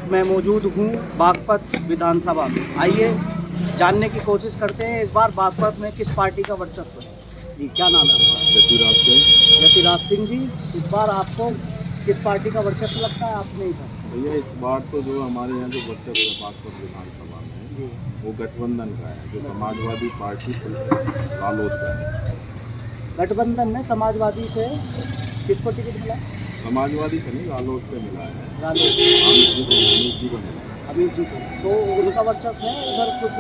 मैं मौजूद हूँ बागपत विधानसभा में। आइए जानने की कोशिश करते हैं इस बार बागपत में किस पार्टी का वर्चस्व है। जी क्या नाम है आपका? जतिराज सिंह। जतिराज सिंह जी, इस बार आपको किस पार्टी का वर्चस्व लगता है? आपने ही कहा। भैया इस बार तो जो हमारे यहाँ जो वर्चस्व है बागपत विधानसभा में जी वो गठबंधन का है, जो समाजवादी पार्टी रालोद का है। गठबंधन में समाजवादी से किसको टिकट मिला? समाजवादी से नहीं, रालोद से मिला है। रालोद अमित जी को मिला है। अमित जी को, तो उनका वर्चस्व है उधर, कुछ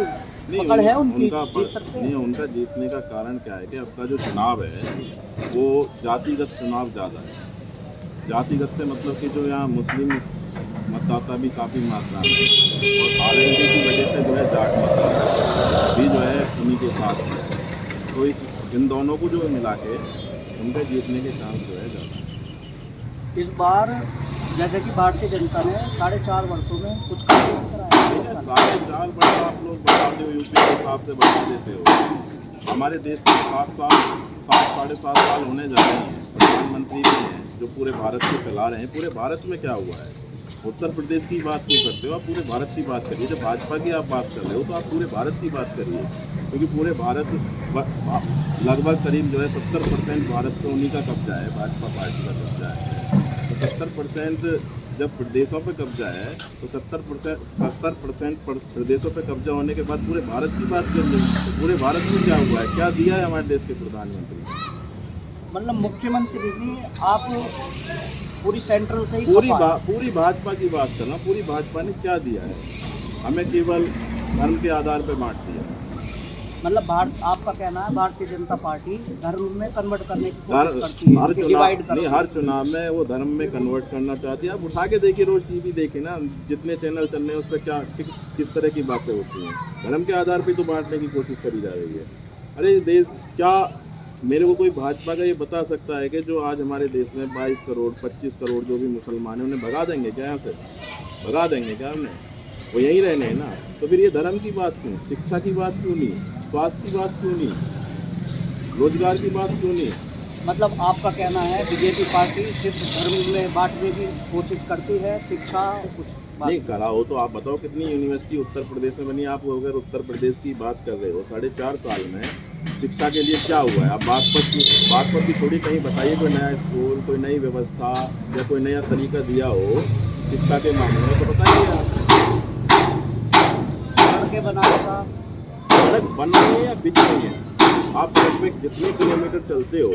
नहीं, पकड़ है उनकी, उनका जीत सकते नहीं, हैं? उनका जीतने का कारण क्या है कि अब का जो चुनाव है वो जातिगत चुनाव ज़्यादा है। जातिगत से मतलब कि जो यहाँ मुस्लिम मतदाता भी काफ़ी मात्रा में है और आरएलडी की वजह से जो है जाट मतदाता भी जो है उन्हीं के साथ है। तो इन दोनों को जो मिला के उनके जीतने के चांस जो है ज़्यादा है। इस बार जैसे कि भारतीय जनता ने 4.5 वर्षों में कुछ काम नहीं कराया। 4.5 वर्ष आप लोग बताते हो, यूपी के हिसाब से बता देते हो। हमारे देश में 7 साल होने जा रहे हैं। प्रधानमंत्री भी हैं जो पूरे भारत को चला रहे हैं। पूरे भारत में क्या हुआ है? उत्तर प्रदेश की बात क्यों करते हो? आप पूरे भारत की बात करिए। जब भाजपा की आप बात कर रहे हो तो आप पूरे भारत की बात करिए, क्योंकि पूरे भारत लगभग करीब जो है 70% भारत का उन्हीं का कब्जा है, भाजपा पार्टी का कब्जा है। तो 70% जब प्रदेशों पे कब्जा है तो 70% प्रदेशों पे कब्जा होने के बाद पूरे भारत की बात कर लो। तो पूरे भारत में क्या हुआ है, क्या दिया है हमारे देश के प्रधानमंत्री? मतलब मुख्यमंत्री ने, आप पूरी सेंट्रल से ही पूरी भाजपा की बात करना, पूरी भाजपा ने क्या दिया है? हमें केवल धर्म के आधार पर बांट दिया। मतलब आपका कहना है भारतीय जनता पार्टी धर्म में कन्वर्ट करने की कोशिश करती है, डिवाइड करती है। हर चुनाव में वो धर्म में कन्वर्ट करना चाहती है। आप उठा के देखिए, रोज टीवी देखे ना, जितने चैनल चल रहे हैं उस पर क्या किस तरह की बातें होती हैं। धर्म के आधार पर तो बांटने की कोशिश करी जा रही है। अरे देश क्या, मेरे को कोई भाजपा का ये बता सकता है कि जो आज हमारे देश में 22 करोड़ 25 करोड़ जो भी मुसलमान हैं उन्हें भगा देंगे क्या? यहाँ से भगा देंगे क्या उन्हें? वो यहीं रहने हैं ना। तो फिर ये धर्म की बात क्यों, शिक्षा की बात क्यों नहीं, स्वास्थ्य की बात क्यों नहीं, रोजगार की बात क्यों नहीं? मतलब आपका कहना है बीजेपी पार्टी सिर्फ धर्म में बांटने की कोशिश करती है, शिक्षा कुछ नहीं करा हो तो आप बताओ कितनी यूनिवर्सिटी उत्तर प्रदेश में बनी? आप अगर उत्तर प्रदेश की बात कर रहे हो, 4.5 साल में शिक्षा के लिए क्या हुआ है? आप बागपत की थोड़ी कहीं बताइए कोई नया स्कूल, कोई नई व्यवस्था या कोई नया तरीका दिया हो शिक्षा के मामले में, तो बताइए आप। सड़कें बनाने का, सड़क बन रही है या बिक रही है? आप सड़क पे जितने किलोमीटर चलते हो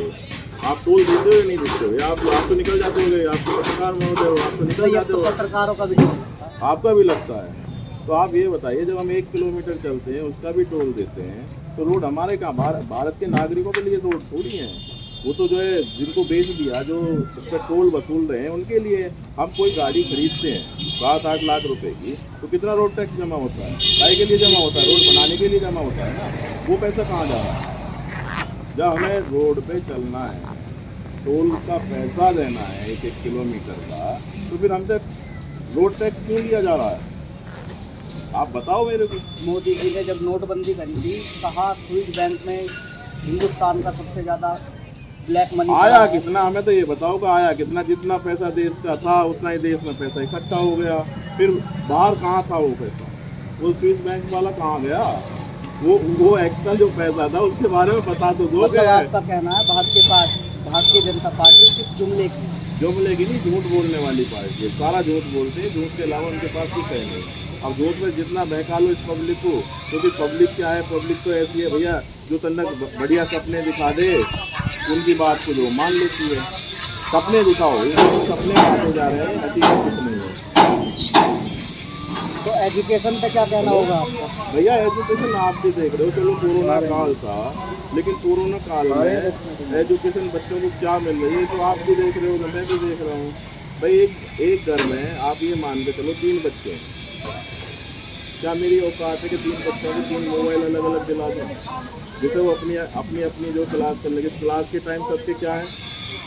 आप टोल देते हो या नहीं देते हो? या आप तो निकल जाते हो, आप तो पत्रकार महोदय हो, आप तो निकल जाते हो। पत्रकारों का भी नहीं होता, आपका भी लगता है। तो आप ये बताइए, जब हम 1 किलोमीटर चलते हैं उसका भी टोल देते हैं, तो रोड हमारे कहाँ, भारत के नागरिकों के लिए रोड थोड़ी है। वो तो जो है जिनको बेच दिया, जो उस पर टोल वसूल रहे हैं उनके लिए। हम कोई गाड़ी खरीदते हैं 7-8 लाख रुपए की, तो कितना रोड टैक्स जमा होता है? गाड़ी के लिए जमा होता है, रोड बनाने के लिए जमा होता है ना। वो पैसा कहाँ जा रहा है? जब हमें रोड पे चलना है, टोल का पैसा देना है 1-1 किलोमीटर का, तो फिर हमसे रोड टैक्स क्यों लिया जा रहा है? आप बताओ मेरे को। मोदी जी ने जब नोटबंदी करी थी, कहा स्विस बैंक में हिंदुस्तान का सबसे ज़्यादा ब्लैक मनी आया कितना, हमें तो ये बताओ कि आया कितना? जितना पैसा देश का था उतना ही देश में पैसा इकट्ठा हो गया। फिर बाहर कहाँ था वो पैसा? वो स्विस बैंक वाला कहाँ गया? वो एक्स्ट्रा जो पैसा था उसके बारे में बता तो दो। मतलब आपका कहना है भारतीय जनता पार्टी सिर्फ जुमले की नहीं, झूठ बोलने वाली पार्टी है। सारा झूठ बोलते हैं, झूठ के अलावा उनके पास कुछ है नहीं। अब झूठ में जितना बहका लो इस पब्लिक को, क्योंकि पब्लिक क्या है, पब्लिक तो ऐसी है भैया, जो तक बढ़िया सपने दिखा दे उनकी बात को जो मान लेती है। सपने दिखाओ, ये सपने बांटे जा रहे हैं, हकीकत कुछ नहीं है। तो एजुकेशन पे क्या कहना होगा आपका? भैया एजुकेशन आप भी देख रहे हो, चलो कोरोना काल था, लेकिन कोरोना काल में एजुकेशन बच्चों को क्या मिल रही है तो आप भी देख रहे हो, मैं भी देख रहा हूँ। भाई एक घर में आप ये मान के चलो 3 बच्चे हैं, क्या मेरी औकात है कि 3 बच्चों को 3 मोबाइल अलग अलग दिला दूँ? जैसे वो अपनी जो क्लास कर लेंगे, क्लास के टाइम सबके क्या है,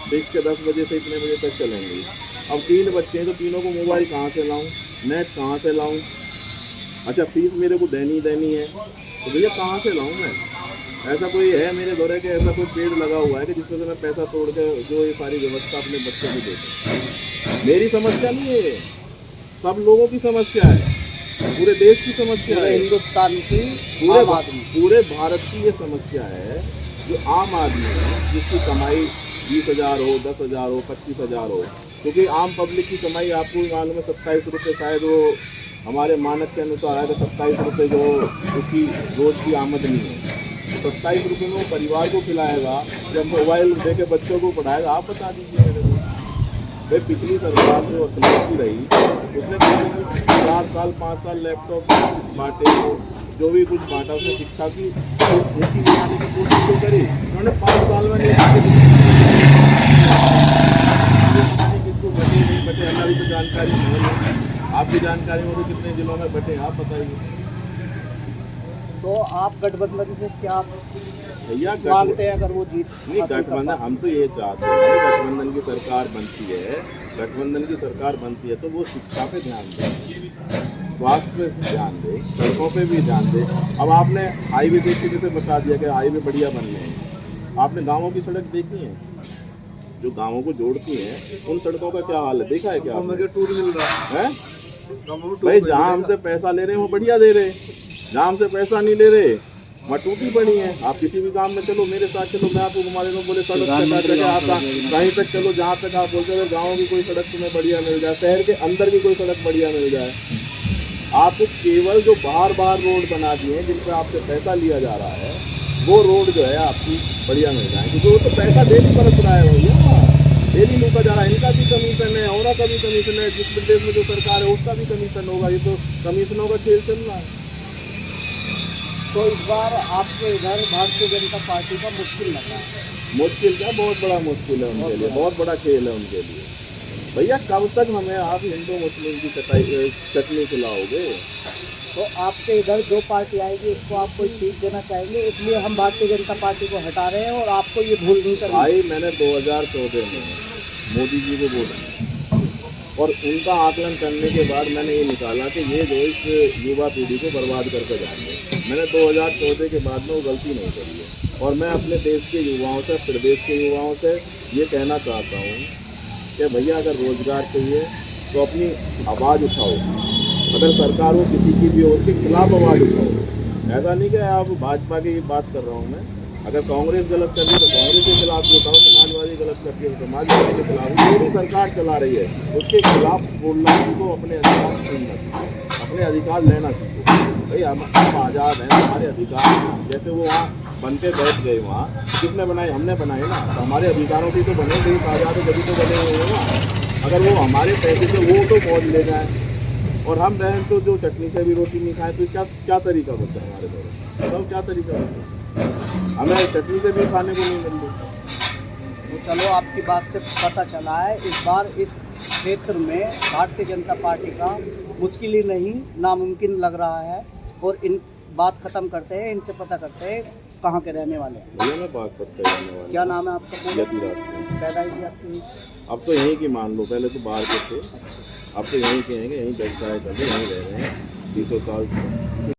देख के 10 बजे से इतने बजे तक चलेंगे। अब 3 बच्चे हैं तो तीनों को मोबाइल कहाँ से लाऊं, नेट कहाँ से लाऊं? अच्छा फीस मेरे को देनी है, तो भैया कहाँ से लाऊं मैं? ऐसा कोई है मेरे दौरे के, ऐसा कोई पेड़ लगा हुआ है कि जिसमें से मैं पैसा तोड़ के जो ये सारी व्यवस्था अपने बच्चों को देता? मेरी समस्या नहीं है ये, सब लोगों की समस्या है, पूरे देश की समस्या पूरे है, हिंदुस्तान की आम आदमी पूरे भारत की ये समस्या है। जो आम आदमी है जिसकी कमाई 20,000 हो, 10,000 हो, 25,000 हो, क्योंकि आम पब्लिक की कमाई आपको भी मालूम है 27 रुपये, शायद वो हमारे मानक के अनुसार है तो 27 रुपये जो उसकी रोज की आमदनी है, 27 रुपये में वो परिवार को खिलाएगा, जब मोबाइल दे के बच्चों को पढ़ाएगा। आप बता दीजिए मेरे को। भाई पिछली सरकार जो अखिलेश रही उसने 4 साल 5 साल लैपटॉप बांटे, जो भी कुछ बांटा उसने शिक्षा की नीति बनाने की कोशिश तो करी, उन्होंने 5 साल में किसको बटे नहीं बटे हमारी तो जानकारी नहीं है। आपकी जानकारी में तो कितने जिलों में बटे आप बताइए। तो आप गठबंधन से क्या भैया मांगते हैं अगर वो जीत नहीं, हासिल कर गठबंधन पाते? हम तो ये चाहते हैं, गठबंधन की सरकार बनती है, गठबंधन की सरकार बनती है तो वो शिक्षा पे ध्यान दे, स्वास्थ्य पे ध्यान दे, सड़कों पे भी ध्यान दे। अब आपने हाईवे देख के जैसे बता दिया कि हाईवे बढ़िया बन रहे हैं, आपने गाँवों की सड़क देखी है जो गाँवों को जोड़ती हैं, उन सड़कों का क्या हाल है देखा है क्या टूर मिल रहा है? भाई जहाँ हमसे पैसा ले रहे हैं वो बढ़िया दे रहे, जहाँ हमसे पैसा नहीं ले रहे वहाँ टूटी पड़ी है। आप किसी भी काम में चलो, मेरे साथ चलो, मैं आपको घुमा देता हूँ, बोले सड़क जगह आप कहीं तक चलो जहाँ तक आप बोलते हो गाँव की कोई सड़क तुम्हें बढ़िया मिल जाए, शहर के अंदर की कोई सड़क बढ़िया मिल जाए। आपको केवल जो बाहर रोड बना दिए जिन पर आपसे पैसा लिया जा रहा है वो रोड जो है आपकी बढ़िया मिल जाए, क्योंकि वो तो पैसा डेली बरस रहा है भैया, डेली लूटा जा रहा है। इनका भी कमीशन है, और का भी कमीशन है, जिस प्रदेश में जो सरकार है उसका भी कमीशन होगा, ये तो कमीशनों का खेल चल रहा है। तो इस बार आपके इधर भारतीय जनता पार्टी का मुश्किल लग रहा है? मुश्किल क्या, बहुत बड़ा मुश्किल है उनके लिए, बहुत बड़ा खेल है उनके लिए। भैया कब तक हमें आप हिंदू मुस्लिम की चटनी खिलाओगे? तो आपके इधर जो पार्टी आएगी उसको आप कोई सीट देना चाहेंगे, इसलिए हम भारतीय जनता पार्टी को हटा रहे हैं और आपको ये भूल नहीं करनी। भाई मैंने 2014 में मोदी जी को वोट और उनका आकलन करने के बाद मैंने ये निकाला कि ये जो इस युवा पीढ़ी को बर्बाद करके जाएंगे। मैंने 2014 के बाद में वो गलती नहीं करी है, और मैं अपने देश के युवाओं से, प्रदेश के युवाओं से ये कहना चाहता हूँ कि भैया अगर रोजगार चाहिए तो अपनी आवाज़ उठाओ, अगर सरकार हो किसी की भी हो उसके खिलाफ आवाज़ उठाओ। ऐसा नहीं कि आप भाजपा की बात कर रहा हूँ मैं, अगर कांग्रेस गलत कर रही है तो कांग्रेस के खिलाफ भी उठाओ, समाजवादी गलत करती है तो समाजवादी के खिलाफ, जो भी सरकार चला रही है उसके खिलाफ बोलना सीखो, अपने अधिकार सुनना सीखो, अपने अधिकार लेना सीखो। भाई हम आज़ाद हैं, हमारे अधिकार जैसे वो वहाँ बन के बैठ गए, वहाँ किसने बनाए? हमने बनाए ना, तो हमारे अधिकारों की तो बने गई, आज़ाद जब तो बने हुए हैं ना। अगर वो हमारे पैसे से वो तो मौज ले जाए और हम बहन तो जो चटनी से भी रोटी नहीं खाएं तो क्या तरीका बनता है हमारे द्वारा? बताओ क्या तरीका बनता है? हमें चटनी से भी खाने को नहीं मिल रही। तो चलो आपकी बात से पता चला है इस बार इस क्षेत्र में भारतीय जनता पार्टी का मुश्किल ही नहीं नामुमकिन लग रहा है। और इन बात ख़त्म करते हैं, इनसे पता करते हैं कहाँ के रहने वाले हैं। भैया मैं बागपत का रहने वाला। क्या नाम है आपका? पूरा यतिराज से। पैदाइश आपकी? अब तो यहीं की मान लो, पहले तो बाहर के थे, अब तो यहीं के हैं, यहीं व्यवसाय करके यहीं रह रहे हैं 20 साल से।